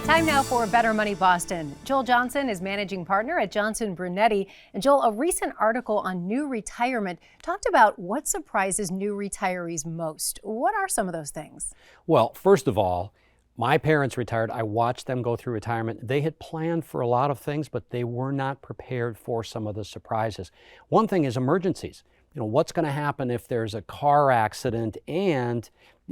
Time now for Better Money Boston. Joel Johnson is managing partner at Johnson Brunetti. And Joel, a recent article on new retirement talked about what surprises new retirees most. What are some of those things? Well, first of all, my parents retired. I watched them go through retirement. They had planned for a lot of things, but they were not prepared for some of the surprises. One thing is emergencies. What's going to happen if there's a car accident and,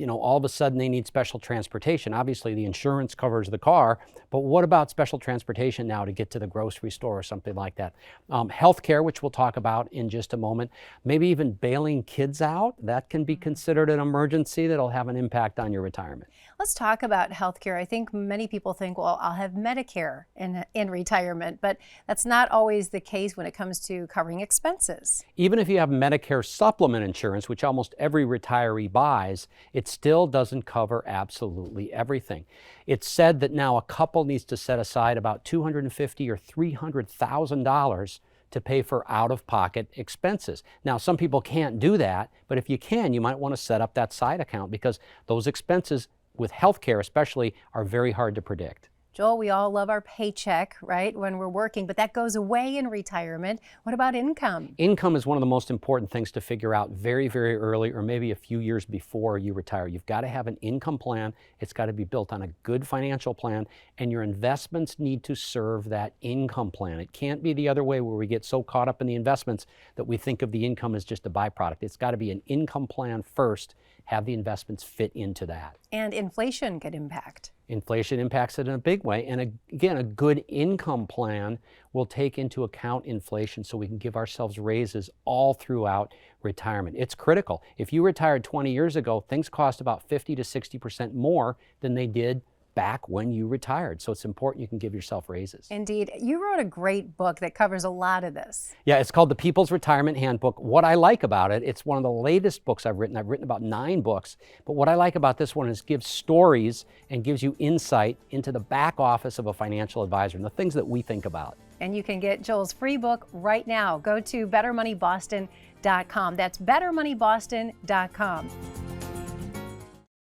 all of a sudden they need special transportation? Obviously, the insurance covers the car, but what about special transportation now to get to the grocery store or something like that? Healthcare, which we'll talk about in just a moment. Maybe even bailing kids out. That can be considered an emergency that'll have an impact on your retirement. Let's talk about healthcare. I think many people think, well, I'll have Medicare in retirement, but that's not always the case when it comes to covering expenses. Even if you have Medicare supplement insurance, which almost every retiree buys, it still doesn't cover absolutely everything. It's said that now a couple needs to set aside about $250,000 or $300,000 to pay for out-of-pocket expenses. Now, some people can't do that, but if you can, you might want to set up that side account because those expenses with healthcare especially are very hard to predict. Joel, we all love our paycheck, right, when we're working, but that goes away in retirement. What about income? Income is one of the most important things to figure out very, very early or maybe a few years before you retire. You've got to have an income plan. It's got to be built on a good financial plan, and your investments need to serve that income plan. It can't be the other way where we get so caught up in the investments that we think of the income as just a byproduct. It's got to be an income plan first, have the investments fit into that. And inflation could impact. Inflation impacts it in a big way. And again, a good income plan will take into account inflation so we can give ourselves raises all throughout retirement. It's critical. If you retired 20 years ago, things cost about 50 to 60% more than they did back when you retired. So it's important you can give yourself raises. Indeed. You wrote a great book that covers a lot of this. Yeah, it's called The People's Retirement Handbook. What I like about it, it's one of the latest books I've written. I've written about 9 books. But what I like about this one is it gives stories and gives you insight into the back office of a financial advisor and the things that we think about. And you can get Joel's free book right now. Go to bettermoneyboston.com. That's bettermoneyboston.com.